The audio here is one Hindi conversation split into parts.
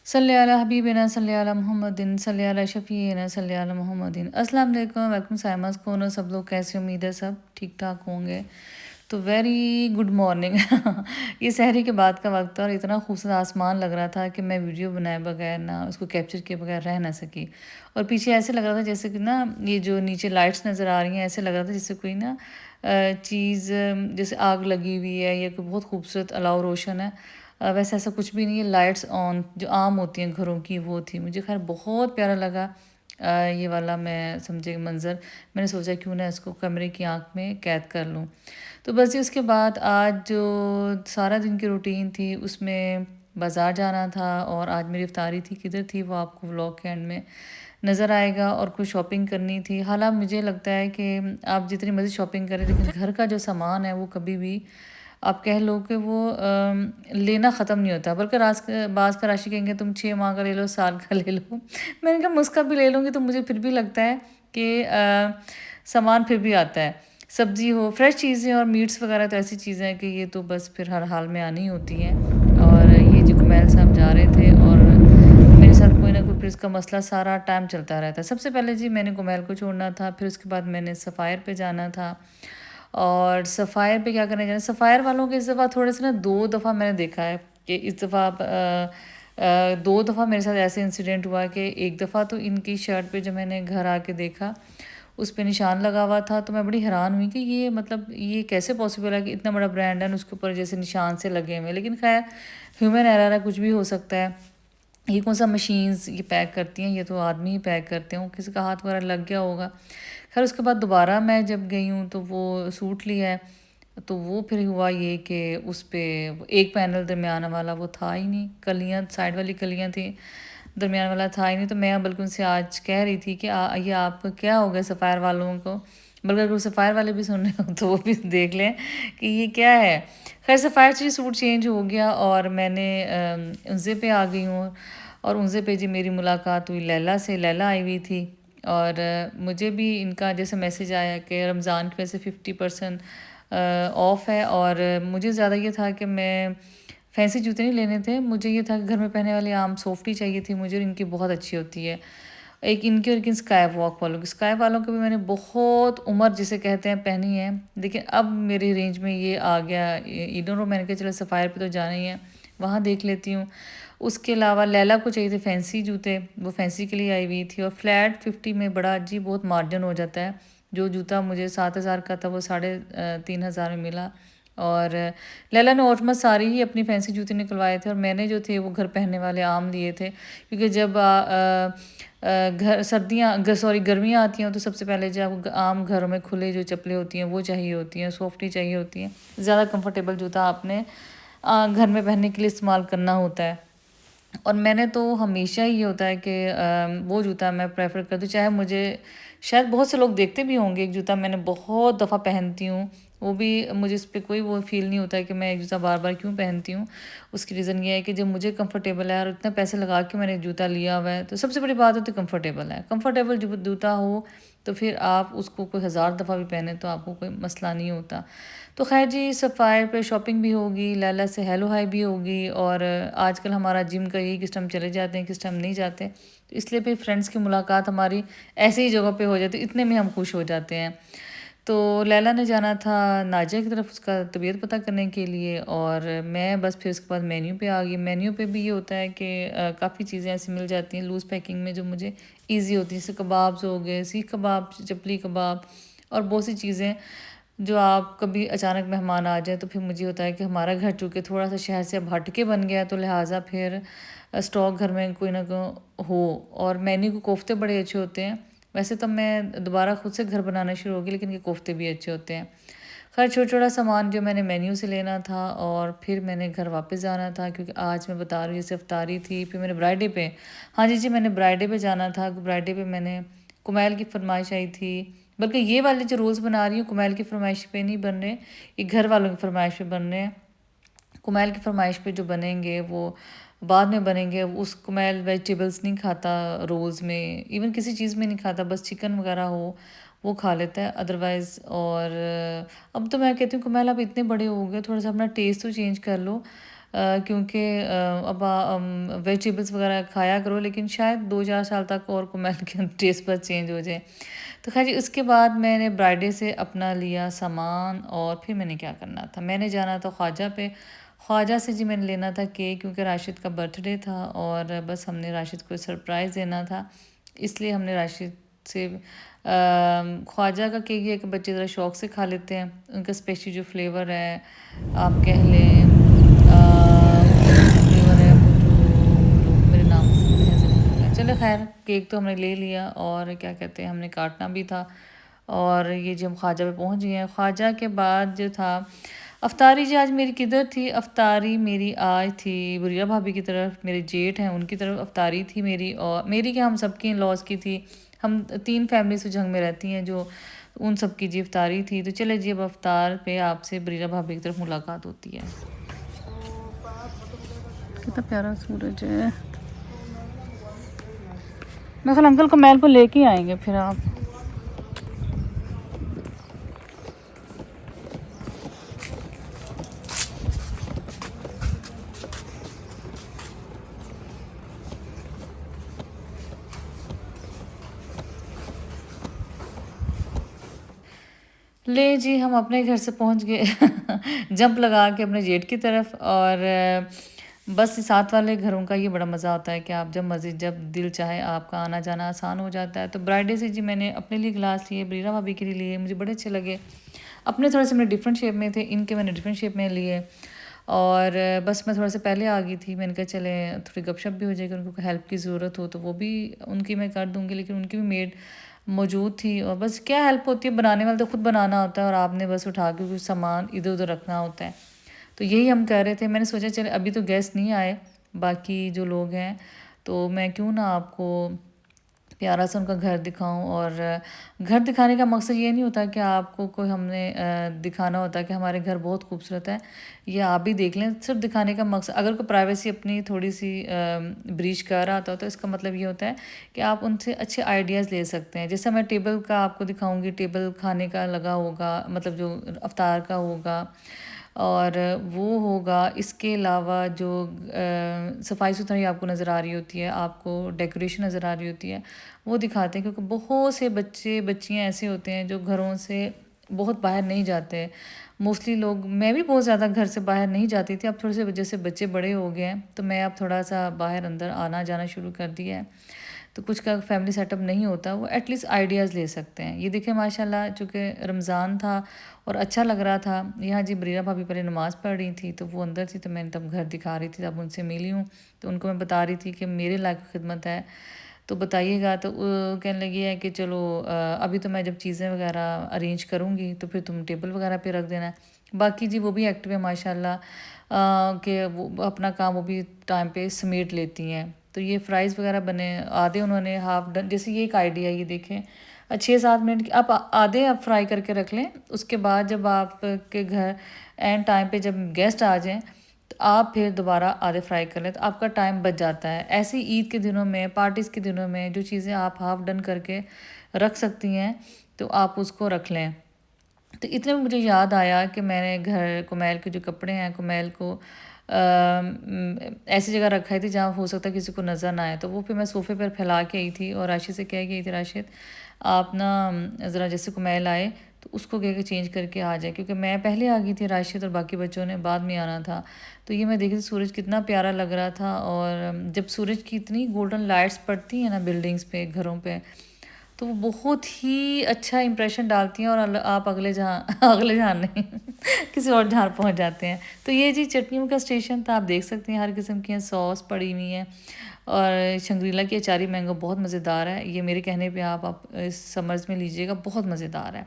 सल्ली अला हबीबिना सल्ली अला मुहम्मदिन सल्ली अला शफ़ीना सल्ली अला मुहम्मदिन। अस्सलाम वालेकुम, वेलकम साइमास कौन हो सब लोग, कैसे? उम्मीद है सब ठीक ठाक होंगे। तो वेरी गुड मॉर्निंग। ये सहरी के बाद का वक्त था और इतना खूबसूरत आसमान लग रहा था कि मैं वीडियो बनाए बगैर ना उसको कैप्चर किए बगैर रह ना सकी। और पीछे ऐसे लग रहा था जैसे कि ना ये जो नीचे लाइट्स नज़र आ रही हैं, ऐसे लग रहा था जैसे कोई ना चीज़, जैसे आग लगी हुई है या कोई बहुत खूबसूरत अलाव रोशन है। वैसे ऐसा कुछ भी नहीं है, लाइट्स ऑन जो आम होती हैं घरों की वो थी। मुझे खैर बहुत प्यारा लगा ये वाला, मैं समझे मंज़र। मैंने सोचा क्यों ना इसको कैमरे की आँख में कैद कर लूँ। तो बस जी उसके बाद आज जो सारा दिन की रूटीन थी उसमें बाज़ार जाना था और आज मेरी इफ्तारी थी। किधर थी वो आपको व्लॉग के एंड में नज़र आएगा। और कुछ शॉपिंग करनी थी। हालाँकि मुझे लगता है कि आप जितनी मर्ज़ी शॉपिंग करें लेकिन घर का जो सामान है वो कभी भी आप कह लो कि वो लेना ख़त्म नहीं होता। बल्कि बाज़ का राशि कहेंगे तुम 6 माह का ले लो, साल का ले लो। मैंने कहा मैं उसका भी ले लूँगी तो मुझे फिर भी लगता है कि सामान फिर भी आता है। सब्ज़ी हो, फ्रेश चीज़ें और मीट्स वग़ैरह तो ऐसी चीज़ें हैं कि ये तो बस फिर हर हाल में आनी ही होती हैं। और ये जो कुमैल साहब जा रहे थे और मेरे साथ कोई ना कोई फिर इसका मसला सारा टाइम चलता रहता है। सबसे पहले जी मैंने कुमैल को छोड़ना था, फिर उसके बाद मैंने सफ़ायर पे जाना था। और सफ़ायर पे क्या करने जाना, सफ़ायर वालों को इस दफ़ा थोड़े से ना 2 दफ़ा मैंने देखा है कि इस दफ़ा 2 दफ़ा मेरे साथ ऐसे इंसिडेंट हुआ कि एक दफ़ा तो इनकी शर्ट पे जब मैंने घर आके देखा उस पे निशान लगा हुआ था, तो मैं बड़ी हैरान हुई कि ये मतलब ये कैसे पॉसिबल है कि इतना बड़ा ब्रांड है उसके ऊपर जैसे निशान से लगे हुए हैं। लेकिन खैर ह्यूमन एरर है, कुछ भी हो सकता है। ये कौन सा मशीन्स ये पैक करती हैं, ये तो आदमी ही पैक करते हैं, किसी का हाथ वगैरह लग गया होगा। खैर उसके बाद दोबारा मैं जब गई हूँ तो वो सूट लिया है, तो वो फिर हुआ ये कि उस पे एक पैनल दरमियान वाला वो था ही नहीं, कलियाँ साइड वाली कलियाँ थी, दरमियान वाला था ही नहीं। तो मैं बल्कि उनसे आज कह रही थी कि ये आपको क्या हो गया सफ़ायर वालों को, बल्कि अगर सफ़ायर वाले भी सुन रहे हो तो वो भी देख लें कि ये क्या है। खैर सफ़ायर से सूट चेंज हो गया और मैंने उनसे पे आ गई हूँ। और उनसे पे जी मेरी मुलाकात हुई लैला से, लैला आई हुई थी। और मुझे भी इनका जैसे मैसेज आया कि रमज़ान की वजह से 50% ऑफ़ है। और मुझे ज़्यादा ये था कि मैं फैंसी जूते नहीं लेने थे, मुझे ये था कि घर में पहनने वाली आम सॉफ्टी चाहिए थी मुझे, और इनकी बहुत अच्छी होती है। एक इनकी और एक इन स्काई वॉक वालों की, स्काई वालों की भी मैंने बहुत उम्र जिसे कहते हैं पहनी है, लेकिन अब मेरी रेंज में ये आ गया ईडन रो। मैंने कहा चलो सफ़ायर पे तो जाना ही है, वहाँ देख लेती हूँ। उसके अलावा लैला को चाहिए थे फैंसी जूते, वो फैंसी के लिए आई हुई थी। और फ्लैट 50 में बड़ा अजीब बहुत मार्जिन हो जाता है। जो जूता मुझे 7,000 का था वो 3,500 में मिला। और लैला ने ऑलमोस्ट सारी ही अपनी फैंसी जूते निकलवाए थे और मैंने जो थे वो घर पहनने वाले आम लिए थे, क्योंकि जब घर सर्दियाँ सॉरी गर्मियाँ आती हैं तो सबसे पहले जब आम घरों में खुले जो चप्पलें होती हैं वो चाहिए होती हैं, सॉफ्टी चाहिए होती हैं। ज़्यादा कंफर्टेबल जूता आपने घर में पहनने के लिए इस्तेमाल करना होता है। और मैंने तो हमेशा ही ये होता है कि वो जूता मैं प्रेफ़र करती हूँ, चाहे मुझे शायद बहुत से लोग देखते भी होंगे, एक जूता मैंने बहुत दफ़ा पहनती हूँ, वो भी मुझे इस पे कोई वो फ़ील नहीं होता है कि मैं एक जूता बार-बार क्यों पहनती हूँ। उसकी रीज़न ये है कि जब मुझे कंफ़र्टेबल है और इतने पैसे लगा के मैंने एक जूता लिया हुआ है, तो सबसे बड़ी बात होती है कंफ़र्टेबल है। कंफ़र्टेबल जूता हो तो फिर आप उसको कोई हज़ार दफ़ा भी पहने तो आपको कोई मसला नहीं होता। तो ख़ैर जी सफ़ायर पे शॉपिंग भी होगी, लैला से हेलो हाय भी होगी। और आजकल हमारा जिम का यही किस टाइम चले जाते हैं, किस टाइम नहीं जाते। तो इसलिए फिर फ्रेंड्स की मुलाकात हमारी ऐसी ही जगह पे हो जाती है, इतने में हम खुश हो जाते हैं। तो लैला ने जाना था नाजिया की तरफ उसका तबीयत पता करने के लिए, और मैं बस फिर उसके बाद मेन्यू पे आ गई। मेन्यू पे भी ये होता है कि काफ़ी चीज़ें ऐसी मिल जाती हैं लूज़ पैकिंग में जो मुझे ईज़ी होती है, जैसे कबाब्स हो गए, सीख कबाब, चपली कबाब और बहुत सी चीज़ें जो आप कभी अचानक मेहमान आ जाए। तो फिर मुझे होता है कि हमारा घर चूँकि थोड़ा-सा शहर से अब हट के बन गया है तो लिहाज़ा फिर स्टॉक घर में कोई ना कोई हो। और मेन्यू के कोफ्ते बड़े अच्छे होते हैं। वैसे तो मैं दोबारा खुद से घर बनाना शुरू हो गई, लेकिन ये कोफ्ते भी अच्छे होते हैं। खैर छोटा-छोटा सामान जो मैंने मेन्यू से लेना था और फिर मैंने घर वापस जाना था, क्योंकि आज मैं बता रही हूँ जैसे इफ्तारी थी, फिर मैंने ब्राइडे पे, हाँ जी, मैंने ब्राइडे पे जाना था। ब्राइडे पे मैंने कुमैल की फरमाइश आई थी। बल्कि ये वाले जो रोल्स बना रही हूँ कुमैल की फरमाइश पे नहीं बन रहे, ये घर वालों की फरमाइश पे बन रहे हैं। कुमैल की फरमाइश पे जो बनेंगे वो बाद में बनेंगे। उस कुमैल वेजिटेबल्स नहीं खाता रोल्स में, इवन किसी चीज़ में नहीं खाता, बस चिकन वगैरह हो वो खा लेता है अदरवाइज़। और अब तो मैं कहती हूँ कुमैल आप इतने बड़े हो गए, थोड़ा सा अपना टेस्ट तो चेंज कर लो। क्योंकि अब वेजिटेबल्स वगैरह खाया करो, लेकिन शायद 2-4 साल तक और कुमैल के टेस्ट बस चेंज हो जाए। तो खैर जी, उसके बाद मैंने ब्राइडे से अपना लिया सामान और फिर मैंने क्या करना था, मैंने जाना था ख्वाजा पे। ख्वाजा से जी मैंने लेना था केक, क्योंकि राशिद का बर्थडे था और बस हमने राशिद को सरप्राइज़ देना था, इसलिए हमने राशिद से ख्वाजा का केक ये कि बच्चे ज़रा शौक़ से खा लेते हैं, उनका स्पेशल जो फ्लेवर है आप कह लें, कौन सा फ्लेवर है वो, जो मेरे नाम से निकल गया। चलो खैर, केक तो हमने ले लिया और क्या कहते हैं हमने काटना भी था। और ये जी हम ख्वाजा पे पहुंच गए हैं। ख्वाजा के बाद जो था अफ्तारी जी, आज मेरी किधर थी अफ्तारी, मेरी आज थी बुरिया भाभी की तरफ, मेरे जेठ हैं उनकी तरफ अफ्तारी थी मेरी, और मेरी क्या हम सबकी इन लॉज की थी, हम 3 फैमिली जंग में रहती हैं, जो उन सब की जी अफ्तारी थी। तो चले जी अब अफ्तार पे आपसे बुरिया भाभी की तरफ मुलाकात होती है। कितना प्यारा सूरज है। मैं कल अंकल को महल को लेके आएंगे फिर आप। ले जी हम अपने घर से पहुंच गए जंप लगा के अपने जेठ की तरफ। और बस साथ वाले घरों का ये बड़ा मज़ा होता है कि आप जब मर्ज़ी जब दिल चाहे आपका आना जाना आसान हो जाता है। तो ब्राइडे से जी मैंने अपने लिए गिलास लिए, बरीरा भाभी के लिए, मुझे बड़े अच्छे लगे। अपने थोड़े से मेरे डिफरेंट शेप में थे, इनके मैंने डिफरेंट शेप में लिए। और बस मैं थोड़ा सा पहले आ गई थी, मैंने कहा चले थोड़ी गपशप भी हो जाएगी, उनको हेल्प की ज़रूरत हो तो वो भी उनकी मैं कर दूँगी, लेकिन उनकी भी मेड मौजूद थी। और बस क्या हेल्प होती है, बनाने वाले तो खुद बनाना होता है और आपने बस उठा के कुछ सामान इधर उधर रखना होता है। तो यही हम कर रहे थे। मैंने सोचा चले अभी तो गेस्ट नहीं आए बाकी जो लोग हैं, तो मैं क्यों ना आपको प्यारा सा उनका घर दिखाऊं। और घर दिखाने का मकसद ये नहीं होता कि आपको कोई हमने दिखाना होता कि हमारे घर बहुत खूबसूरत है, ये आप भी देख लें। सिर्फ दिखाने का मकसद, अगर कोई प्राइवेसी अपनी थोड़ी सी ब्रीच कर रहा था तो इसका मतलब ये होता है कि आप उनसे अच्छे आइडियाज़ ले सकते हैं। जैसे मैं टेबल का आपको दिखाऊंगी, टेबल खाने का लगा होगा, मतलब जो अफ्तार का होगा और वो होगा। इसके अलावा जो सफाई सुथराई आपको नज़र आ रही होती है, आपको डेकोरेशन नज़र आ रही होती है, वो दिखाते हैं। क्योंकि बहुत से बच्चे बच्चियां ऐसे होते हैं जो घरों से बहुत बाहर नहीं जाते। मोस्टली लोग, मैं भी बहुत ज़्यादा घर से बाहर नहीं जाती थी, अब थोड़े से वजह से बच्चे बड़े हो गए हैं तो मैं अब थोड़ा सा बाहर अंदर आना जाना शुरू कर दिया है। तो कुछ का फैमिली सेटअप नहीं होता, वो एटलीस्ट आइडियाज़ ले सकते हैं। ये देखें माशाल्लाह, चूँकि रमज़ान था और अच्छा लग रहा था। यहाँ जी बरीरा भाभी पहले नमाज़ पढ़ रही थी तो वो अंदर थी, तो मैंने तब घर दिखा रही थी, तब उनसे मिली हूँ। तो उनको मैं बता रही थी कि मेरे लायक खिदमत है तो बताइएगा। तो कहने लगी है कि चलो अभी तो मैं जब चीज़ें वगैरह अरेंज करूँगी तो फिर तुम टेबल वगैरह पे रख देना। बाकी जी वो भी एक्टिव है माशाल्लाह, कि वो अपना काम वो भी टाइम पे समेट लेती हैं। तो ये फ्राइज़ वगैरह बने, आधे उन्होंने हाफ डन, जैसे ये एक आइडिया, ये देखें 6-7 मिनट आप आधे आप फ्राई करके रख लें। उसके बाद जब आपके घर एंड टाइम पे जब गेस्ट आ जाएँ तो आप फिर दोबारा आधे फ्राई कर लें, तो आपका टाइम बच जाता है। ऐसे ही ईद के दिनों में, पार्टीज़ के दिनों में जो चीज़ें आप हाफ डन करके रख सकती हैं तो आप उसको रख लें। तो इतने में मुझे याद आया कि मैंने घर कुमैल के जो कपड़े हैं, कुमैल को ऐसी जगह रखा थी जहाँ हो सकता है किसी को नज़र ना आए। तो वो फिर मैं सोफ़े पर फैला के आई थी और राशिद से कह गई थी, राशिद आप ना ज़रा जैसे कुमैल आए तो उसको कह के चेंज करके आ जाए, क्योंकि मैं पहले आ गई थी, राशिद और बाकी बच्चों ने बाद में आना था। तो ये मैं देखी थी सूरज कितना प्यारा लग रहा था। और जब सूरज की इतनी गोल्डन लाइट्स पड़ती हैं ना बिल्डिंग्स पे, घरों पे, तो वो बहुत ही अच्छा इंप्रेशन डालती हैं और आप अगले जहाँ अगले जहाँ नहीं किसी और जहाँ पहुँच जाते हैं। तो ये जी चटनियों का स्टेशन था, आप देख सकते हैं हर किस्म की सॉस पड़ी हुई हैं। और शंग्रीला की अचारी मैंगो बहुत मज़ेदार है, ये मेरे कहने पे आप इस समर्स में लीजिएगा, बहुत मज़ेदार है।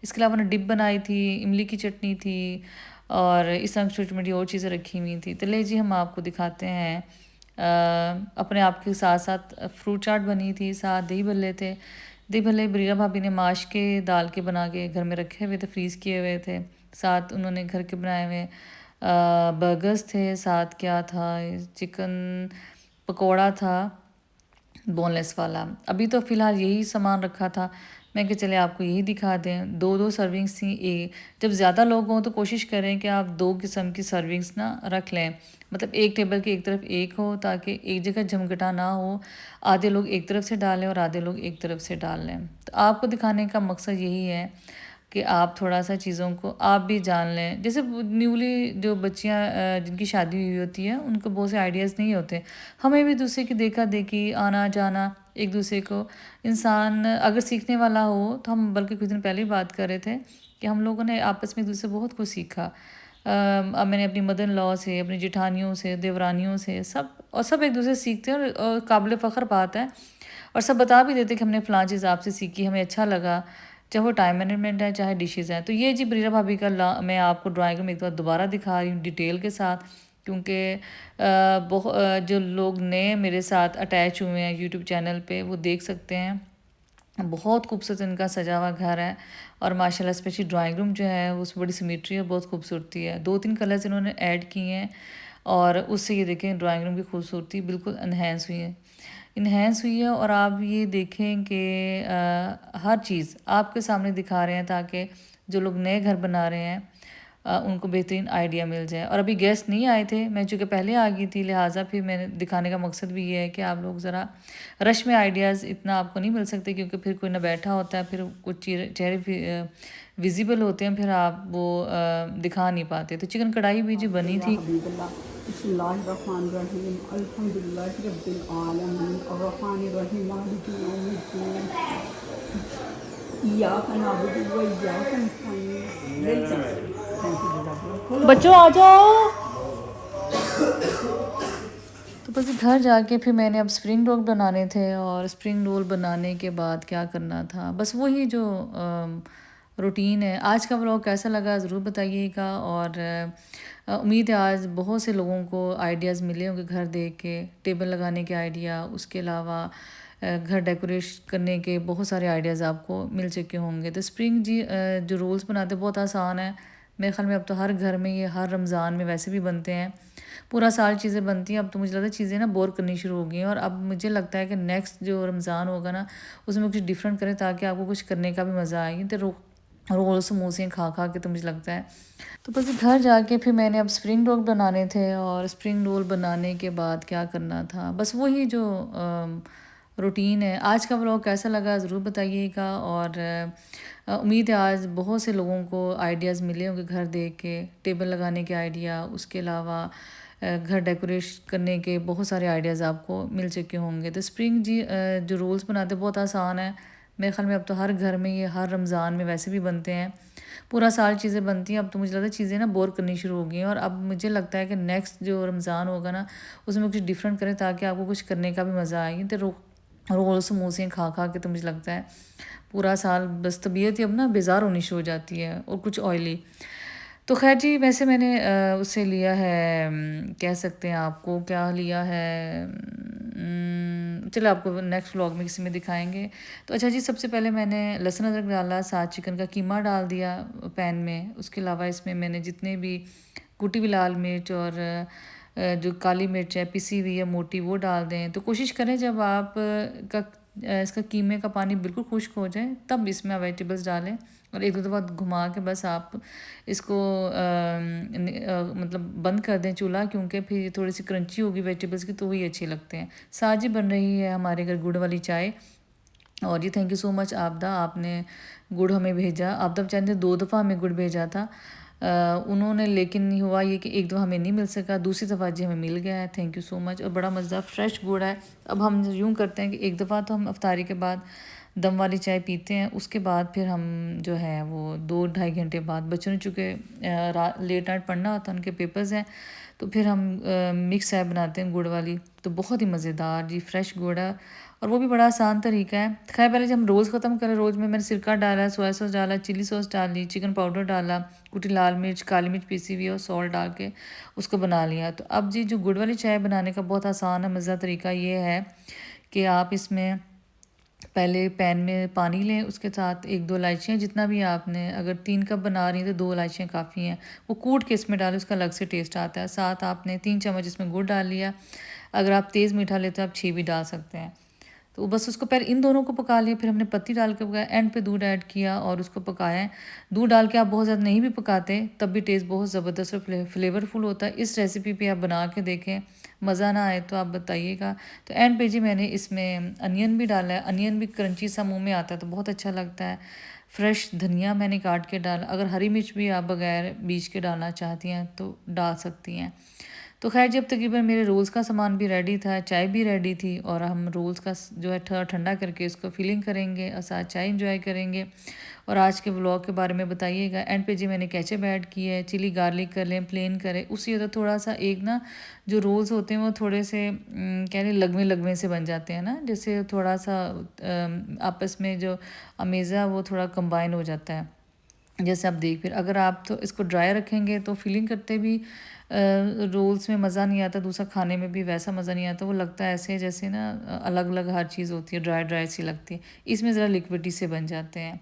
इसके अलावा मैंने डिप बनाई थी, इमली की चटनी थी और इस तरह छोटी मोटी और चीज़ें रखी हुई थी। तो ले जी हम आपको दिखाते हैं अपने आप के साथ साथ फ्रूट चाट बनी थी, साथ दही भल्ले थे। दही भल्ले बरीरा भाभी ने माश के दाल के बना के घर में रखे हुए थे, फ्रीज़ किए हुए थे। साथ उन्होंने घर के बनाए हुए बर्गर्स थे, साथ क्या था, चिकन पकोड़ा था बोनलेस वाला। अभी तो फ़िलहाल यही सामान रखा था, मैं कि चले आपको यही दिखा दें। 2-2 सर्विंग्स थी। जब ज़्यादा लोग हों तो कोशिश करें कि आप 2 किस्म की सर्विंग्स ना रख लें, मतलब एक टेबल की एक तरफ एक हो ताकि एक जगह झमघटा ना हो, आधे लोग एक तरफ से डालें और आधे लोग एक तरफ से डाल लें। तो आपको दिखाने का मकसद यही है कि आप थोड़ा-सा चीज़ों को आप भी जान लें। जैसे वो न्यूली जो बच्चियाँ जिनकी शादी हुई होती है, उनको बहुत से आइडियाज़ नहीं होते। हमें भी दूसरे की देखा-देखी, आना-जाना, एक-दूसरे को इंसान अगर सीखने वाला हो, तो हम बल्कि कुछ दिन पहले ही बात कर रहे थे कि हम लोगों ने आपस में एक-दूसरे से बहुत कुछ सीखा। अब मैंने अपनी मदर इन लॉ से, अपनी जेठानियों से, देवरानियों से, सब एक-दूसरे से सीखते हैं और काबिल फ़ख्र बात है। और सब बता भी देते कि हमने फ़लाँ चीज़ आपसे सीखी, हमें अच्छा लगा। चाहे वो टाइम मैनेजमेंट है, चाहे डिशेज़ हैं। तो ये जी बरीरा भाभी का मैं आपको ड्राइंग रूम एक बार दोबारा दिखा रही हूँ डिटेल के साथ, क्योंकि जो लोग नए मेरे साथ अटैच हुए हैं यूट्यूब चैनल पे, वो देख सकते हैं। बहुत खूबसूरत इनका सजा हुआ घर है और माशाल्लाह स्पेशली ड्राइंग रूम जो है उसमें बड़ी सिमेट्री है, बहुत खूबसूरती है। 2-3 कलर्स इन्होंने ऐड किए हैं और उससे ये देखें ड्राइंग रूम की खूबसूरती बिल्कुल इन्हेंस हुई है। और आप ये देखें कि हर चीज़ आपके सामने दिखा रहे हैं ताकि जो लोग नए घर बना रहे हैं उनको बेहतरीन आइडिया मिल जाए। और अभी गेस्ट नहीं आए थे, मैं चूँकि पहले आ गई थी, लिहाजा फिर मैंने दिखाने का मकसद भी ये है कि आप लोग ज़रा रश में आइडियाज़ इतना आपको नहीं मिल सकते, क्योंकि फिर कोई ना बैठा होता है, फिर कुछ चेहरे विजिबल होते हैं, फिर आप वो दिखा नहीं पाते। तो चिकन कढ़ाई भी जी बनी थी। बच्चों आ जाओ। तो बस घर जाके फिर मैंने अब स्प्रिंग रोल बनाने थे, और स्प्रिंग रोल बनाने के बाद क्या करना था, बस वही जो रूटीन है। आज का व्लॉग कैसा लगा ज़रूर बताइएगा, और उम्मीद है आज बहुत से लोगों को आइडियाज़ मिले होंगे घर देख के, टेबल लगाने के आइडिया, उसके अलावा घर डेकोरेट करने के बहुत सारे आइडियाज़ आपको मिल चुके होंगे। तो स्प्रिंग जी जो रोल्स बनाते बहुत आसान है। मेरे ख़्याल में अब तो हर घर में ये हर रमज़ान में वैसे भी बनते हैं, पूरा साल चीज़ें बनती हैं। अब तो मुझे लगता है चीज़ें ना बोर करनी शुरू हो गई हैं, और अब मुझे लगता है कि नेक्स्ट जो रमज़ान होगा ना, उसमें कुछ डिफरेंट करें ताकि आपको कुछ करने का भी मज़ा आए। तो रोल समोसे खा खा के तो मुझे लगता है। तो बस घर जाके फिर मैंने अब स्प्रिंग रोल बनाने थे, और स्प्रिंग रोल बनाने के बाद क्या करना था, बस वही जो रूटीन है। आज का व्लॉग कैसा लगा ज़रूर बताइएगा, और उम्मीद है आज बहुत से लोगों को आइडियाज़ मिले होंगे घर देख के, टेबल लगाने के आइडिया, उसके अलावा घर डेकोरेट करने के बहुत सारे आइडियाज़ आपको मिल चुके होंगे। तो स्प्रिंग जी जो रोल्स बनाते बहुत आसान है। मेरे ख़्याल में अब तो हर घर में ये हर रमज़ान में वैसे भी बनते हैं, पूरा साल चीज़ें बनती हैं। अब तो मुझे लगता है चीज़ें ना बोर करनी शुरू हो गई हैं, और अब मुझे लगता है कि नेक्स्ट जो रमज़ान होगा ना, उसमें कुछ डिफरेंट करें ताकि आपको कुछ करने का भी मज़ा आए। तो रोल समोसे खा खा के तो मुझे लगता है पूरा साल बस तबीयत ही अब ना बेज़ार होनी शुरू हो जाती है, और कुछ ऑयली। तो खैर जी, वैसे मैंने उससे लिया है, कह सकते हैं आपको क्या लिया है, चलो आपको नेक्स्ट व्लॉग में किसी में दिखाएंगे। तो अच्छा जी, सबसे पहले मैंने लहसुन अदरक डाला, साथ चिकन का कीमा डाल दिया पैन में। उसके अलावा इसमें मैंने जितने भी कुटी हुई लाल मिर्च और जो काली मिर्च है पिसी हुई है मोटी, वो डाल दें। तो कोशिश करें जब आप इसका कीमे का पानी बिल्कुल खुश्क हो जाए तब इसमें वेजिटेबल्स डालें, और एक दो दफ़ा घुमा के बस आप इसको मतलब बंद कर दें चूल्हा, क्योंकि फिर ये थोड़ी सी क्रंची होगी वेजिटेबल्स की, तो वही अच्छे लगते हैं। साजी बन रही है हमारे घर गुड़ वाली चाय। और जी थैंक यू सो मच आपदा, आपने गुड़ हमें भेजा। आपदा बेचारे ने 2 दफ़ा हमें गुड़ भेजा था उन्होंने, लेकिन हुआ ये कि एक दफ़ा हमें नहीं मिल सका, दूसरी दफ़ा जी हमें मिल गया है। थैंक यू सो मच, और बड़ा मज़ेदार फ्रेश गुड़ है। अब हम यूँ करते हैं कि एक दफ़ा तो हम अफ्तारी के बाद दम वाली चाय पीते हैं, उसके बाद फिर हम जो है वो 2-2.5 घंटे बाद, बच्चों ने चूँकि लेट नाइट पढ़ना होता है, उनके पेपर्स हैं, तो फिर हम मिक्स चाय बनाते हैं गुड़ वाली। तो बहुत ही मज़ेदार जी फ्रेश गुड़ है, और वो भी बड़ा आसान तरीका है। खैर पहले जब हम रोज़ ख़त्म करें, रोज़ में मैंने सिरका डाला, सोया सॉस डाला, चिली सॉस डाली, चिकन पाउडर डाला, कुटी लाल मिर्च, काली मिर्च पीसी हुई और सॉल्ट डाल के उसको बना लिया। तो अब जी जो गुड़ वाली चाय बनाने का बहुत आसान है मज़ेदार तरीका ये है कि आप इसमें पहले पैन में पानी लें, उसके साथ 1-2 इलायचियाँ, जितना भी आपने, अगर 3 कप बना रही हैं तो 2 इलायचियाँ काफ़ी हैं, वो कूट के इसमें डालें, उसका अलग से टेस्ट आता है। साथ आपने 3 चम्मच इसमें गुड़ डाल लिया, अगर आप तेज़ मीठा लेते हो आप 6 भी डाल सकते हैं। तो बस उसको पहले इन दोनों को पका लिया, फिर हमने पत्ती डाल के पकाया, एंड पे दूध ऐड किया और उसको पकाया है। दूध डाल के आप बहुत ज़्यादा नहीं भी पकाते तब भी टेस्ट बहुत ज़बरदस्त और फ्लेवरफुल होता है। इस रेसिपी पे आप बना के देखें, मज़ा ना आए तो आप बताइएगा। तो एंड पे जी मैंने इसमें अनियन भी डाला है, अनियन भी क्रंची सा मुँह में आता है तो बहुत अच्छा लगता है। फ्रेश धनिया मैंने काट के डाला, अगर हरी मिर्च भी आप बगैर बीज के डालना चाहती हैं तो डाल सकती हैं। तो खैर जब तकरीबन मेरे रोल्स का सामान भी रेडी था, चाय भी रेडी थी और हम रोल्स का जो है थोड़ा ठंडा करके उसको फिलिंग करेंगे और साथ चाय इंजॉय करेंगे। और आज के व्लॉग के बारे में बताइएगा। एंड पे जी मैंने केचप ऐड की है, चिली गार्लिक कर लें, प्लेन करें, उससे ज़्यादा थोड़ा सा एक ना जो रोल्स होते हैं वो थोड़े से कह लें लगवे लगवे से बन जाते हैं ना, जैसे थोड़ा सा आपस में जो अमेज़ा वो थोड़ा कंबाइन हो जाता है। जैसे आप देख, फिर अगर आप तो इसको ड्राई रखेंगे तो फिलिंग करते भी रोल्स में मज़ा नहीं आता, दूसरा खाने में भी वैसा मज़ा नहीं आता, वो लगता है ऐसे जैसे ना अलग अलग हर चीज़ होती है, ड्राई ड्राई सी लगती है। इसमें ज़रा लिक्विडी से बन जाते हैं।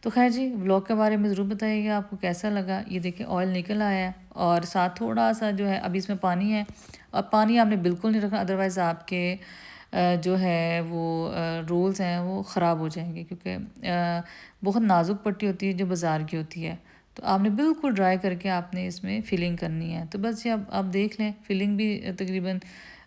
तो खैर जी व्लॉग के बारे में ज़रूर बताइएगा आपको कैसा लगा। ये देखिए ऑयल निकल आया है और साथ थोड़ा सा जो है अभी इसमें पानी है, और पानी आपने बिल्कुल नहीं रखना, अदरवाइज़ आपके जो है वो रोल्स हैं वो ख़राब हो जाएंगे, क्योंकि बहुत नाजुक पट्टी होती है जो बाज़ार की होती है। तो आपने बिल्कुल ड्राई करके आपने इसमें फिलिंग करनी है। तो बस ये अब आप देख लें, फिलिंग भी तकरीबन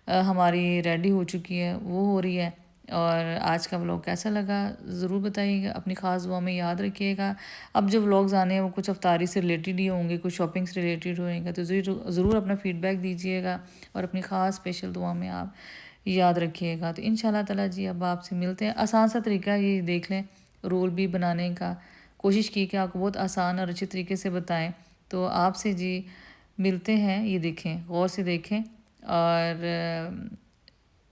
हमारी रेडी हो चुकी है, वो हो रही है। और आज का व्लॉग कैसा लगा ज़रूर बताइएगा, अपनी ख़ास दुआ में याद रखिएगा। अब जो व्लॉग्स आने हैं वो कुछ अफ्तारी से रिलेटेड ही होंगे, कुछ शॉपिंग से रिलेटेड होएंगे, तो ज़रूर अपना फ़ीडबैक दीजिएगा और अपनी ख़ास स्पेशल दुआ में आप याद रखिएगा। तो इंशाल्लाह ताला जी अब आपसे मिलते हैं। आसान सा तरीका है, ये देख लें, रोल भी बनाने का कोशिश की कि आपको बहुत आसान और अच्छे तरीके से बताएं। तो आपसे जी मिलते हैं, ये देखें, गौर से देखें, और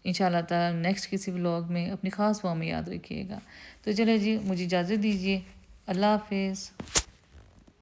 इंशाल्लाह ताला नेक्स्ट किसी व्लॉग में अपनी ख़ास दुआ में याद रखिएगा। तो चले जी मुझे इजाज़त दीजिए, अल्लाह हाफिज़।